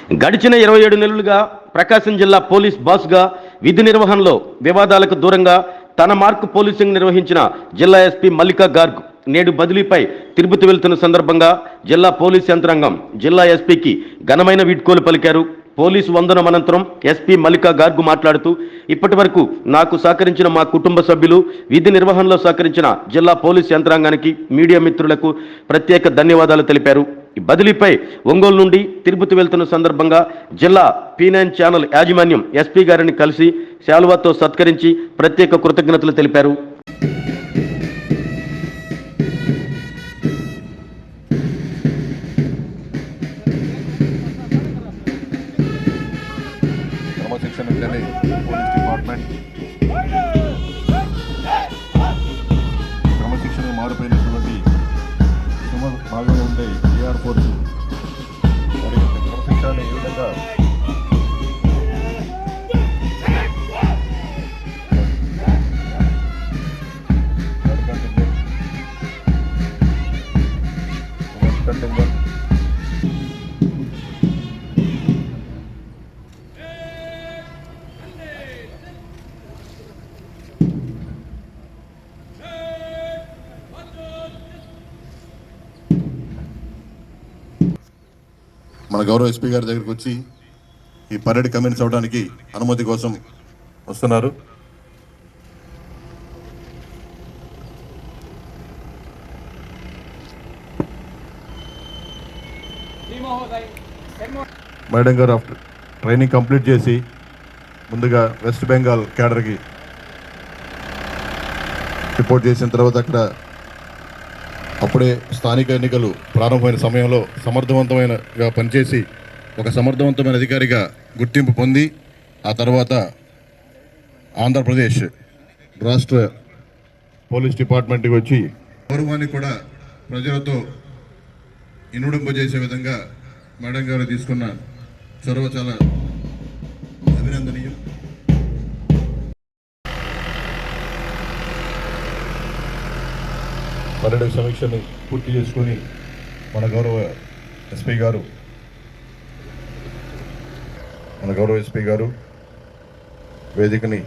గడిచిన 27 నెలలుగా ప్రకాశం జిల్లా పోలీస్ బాస్గా విధి నిర్వహణలో వివాదాలకు దూరంగా తన మార్క్ పోలీసింగ్ నిర్వహించిన జిల్లా ఎస్పీ మల్లికా గార్గ్ నేడు బదిలీపై తిరుపతి వెళ్తున్న సందర్భంగా జిల్లా పోలీస్ యంత్రాంగం జిల్లా ఎస్పీకి ఘనమైన వీడ్కోలు పలికారు. పోలీసు వందనం అనంతరం ఎస్పీ మల్లికా గార్గ్ మాట్లాడుతూ, ఇప్పటి వరకు నాకు సహకరించిన మా కుటుంబ సభ్యులు, విధి నిర్వహణలో సహకరించిన జిల్లా పోలీస్ యంత్రాంగానికి, మీడియా మిత్రులకు ప్రత్యేక ధన్యవాదాలు తెలిపారు. ఈ బదిలీపై ఒంగోలు నుండి తిరుపతి వెళ్తున్న సందర్భంగా జిల్లా P9 ఛానల్ యాజమాన్యం ఎస్పీ గారిని కలిసి శాలువాతో సత్కరించి ప్రత్యేక కృతజ్ఞతలు తెలిపారు. క్రమశిక్షణ పోలీస్ డిపార్ట్మెంట్ క్రమశిక్షణ మారిపోయినటువంటి భాగంలో ఉండే ఏఆర్ ఫోర్స్ మరి క్రమశిక్షణ ఏ విధంగా మన గౌరవ ఎస్పీ గారి దగ్గరికి వచ్చి ఈ పరేడ్ కమెంట్స్ అవడానికి అనుమతి కోసం వస్తున్నారు. మేడం గారు ఆఫ్టర్ ట్రైనింగ్ కంప్లీట్ చేసి ముందుగా వెస్ట్ బెంగాల్ క్యాడర్కి రిపోర్ట్ చేసిన తర్వాత అక్కడ అప్పుడే స్థానిక ఎన్నికలు ప్రారంభమైన సమయంలో సమర్థవంతమైనగా పనిచేసి ఒక సమర్థవంతమైన అధికారిగా గుర్తింపు పొంది ఆ తర్వాత ఆంధ్రప్రదేశ్ రాష్ట్ర పోలీస్ డిపార్ట్మెంట్కి వచ్చి గౌరవాన్ని కూడా ప్రజలతో ఇనుడింపజేసే విధంగా మేడం గారు తీసుకున్న చొరవ చాలా అభినందనీయం. పర్యటన సమీక్షని పూర్తి చేసుకొని మన గౌరవ ఎస్పీ గారు వేదికని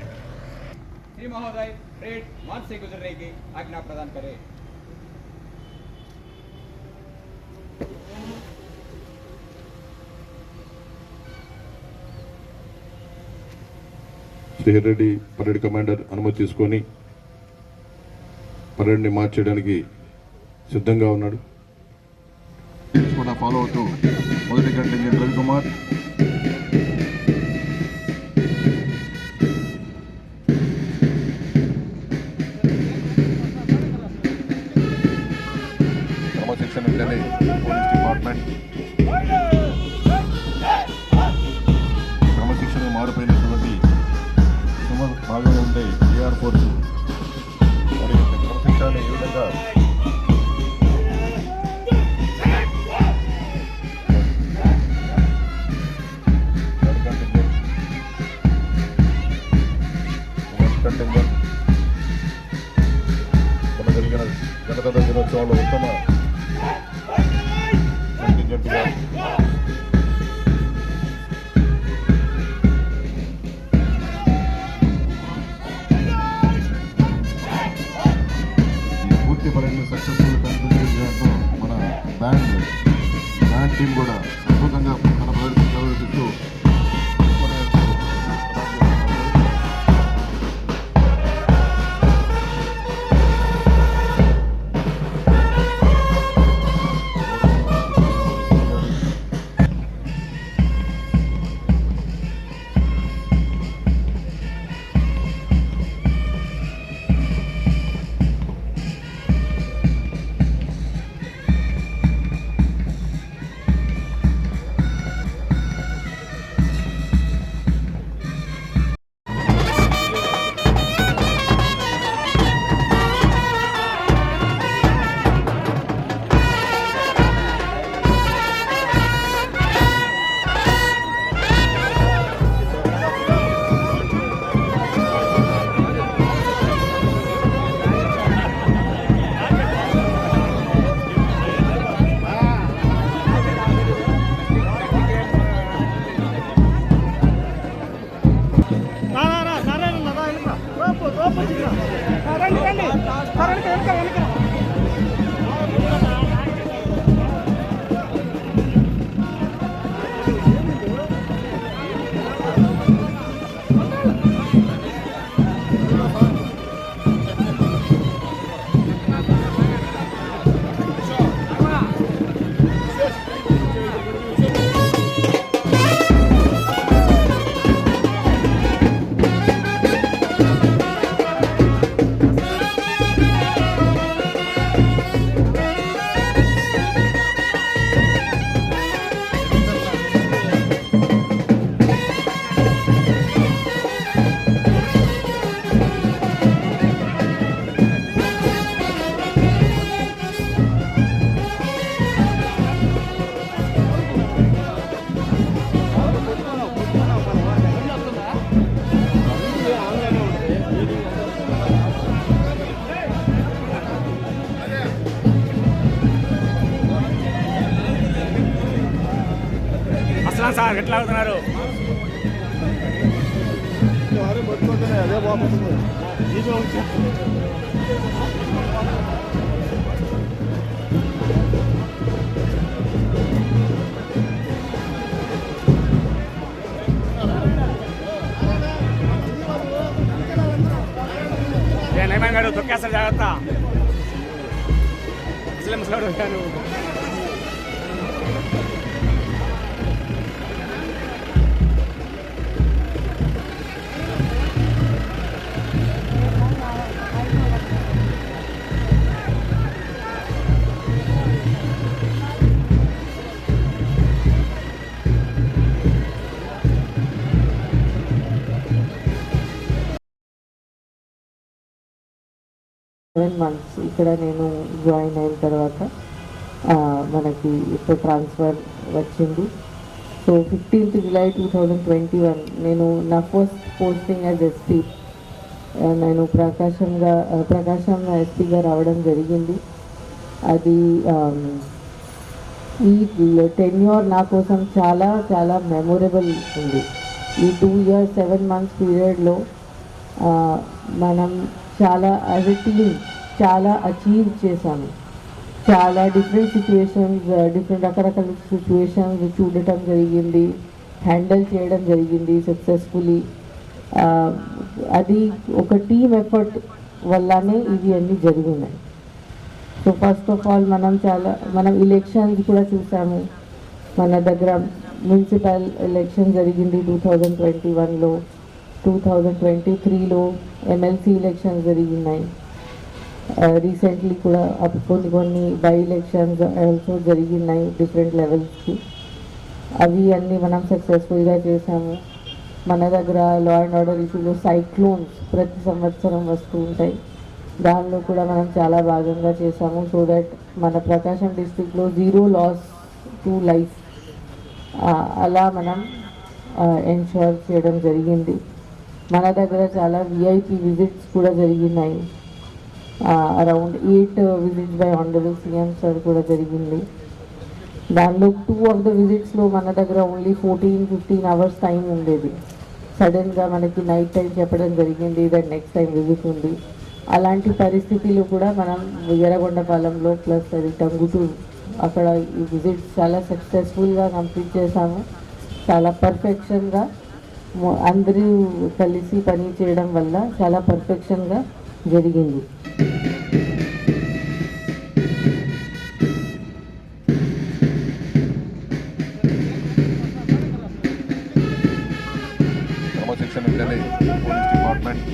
శ్రీహర్ రెడ్డి పరేడ్ కమాండర్ అనుమతి తీసుకొని పరేడ్ని మార్చేయడానికి సిద్ధంగా ఉన్నాడు. కూడా ఫాలో అవుతూ మొదటి కంటింజెంట్ రవికుమార్, క్రమశిక్షణ పోలీస్ డిపార్ట్మెంట్ క్రమశిక్షణ మారిపోయినటువంటి భాగంలో ఉండే ఏఆర్ ఫోర్స్ మరి క్రమశిక్షణ ఏ విధంగా కొనగలిగిన గణతంత్ర దినోత్సవంలో ఉత్తమ కంటింజెంట్గా పూర్తి పరంగా సక్సెస్ఫుల్ కంప్లీట్ చేయడంతో మన బ్యాండ్ టీం కూడా అద్భుతంగా మన ప్రదర్శిస్తూ సార్ ఎట్లా అవుతున్నారు? నైమాన్ గారు తొక్కేస్తారు, జాగ్రత్త. ముస్లిం ముసలాడు వచ్చాను. మంత్స్ ఇక్కడ నేను జాయిన్ అయిన తర్వాత మనకి ఇప్పుడు ట్రాన్స్ఫర్ వచ్చింది. సో 15th July 2021 నేను నా ఫస్ట్ పోస్టింగ్ యాజ్ ఎస్పీ నేను ప్రకాశం ఎస్పీగా రావడం జరిగింది. అది ఈ టెన్యూర్ నా కోసం చాలా చాలా మెమొరబుల్ ఉంది. ఈ 2 years 7 months పీరియడ్లో మనం చాలా యాజ్ ఎ టీమ్ చాలా అచీవ్ చేశాము. చాలా డిఫరెంట్ సిచ్యువేషన్స్, రకరకాల సిచ్యువేషన్స్ చూడటం జరిగింది, హ్యాండిల్ చేయడం జరిగింది సక్సెస్ఫుల్లీ. అది ఒక టీమ్ ఎఫర్ట్ వల్లనే ఇవి అన్నీ జరిగినాయి. సో ఫస్ట్ ఆఫ్ ఆల్ మనం ఎలక్షన్స్ కూడా చూసాము. మన దగ్గర మున్సిపల్ ఎలక్షన్ జరిగింది 2021లో, 2023లో ఎమ్మెల్సీ ఎలక్షన్స్ జరిగినాయి. రీసెంట్లీ కూడా కొన్ని బై ఎలక్షన్స్ ఆల్సో జరిగినాయి డిఫరెంట్ లెవెల్స్కి. అవి అన్నీ మనం సక్సెస్ఫుల్గా చేసాము. మన దగ్గర లా అండ్ ఆర్డర్ ఇష్యూలో సైక్లోన్స్ ప్రతి సంవత్సరం వస్తూ ఉంటాయి, దానిలో కూడా మనం చాలా భాగంగా చేసాము. సో దట్ మన ప్రకాశం డిస్ట్రిక్ట్లో 0 లాస్ టు లైఫ్ అలా మనం ఎన్షూర్ చేయడం జరిగింది. మన దగ్గర చాలా విఐపి విజిట్స్ కూడా జరిగినాయి. Around 8 visits by honourable CM sir కూడా జరిగింది. దానిలో 2 of the విజిట్స్లో మన దగ్గర ఓన్లీ 14-15 hours టైం ఉండేది. సడన్గా మనకి నైట్ టైం చెప్పడం జరిగింది, దట్ నెక్స్ట్ టైం విజిట్ ఉంది. అలాంటి పరిస్థితులు కూడా మనం ఎర్రగొండపాలెంలో ప్లస్ అది టంగుటూరు అక్కడ ఈ విజిట్స్ చాలా సక్సెస్ఫుల్గా కంప్లీట్ చేశాము. చాలా పర్ఫెక్షన్గా అందరూ కలిసి పని చేయడం వల్ల చాలా పర్ఫెక్షన్గా జరిగింది. క్రమశిక్షణ పోలీస్ డిపార్ట్మెంట్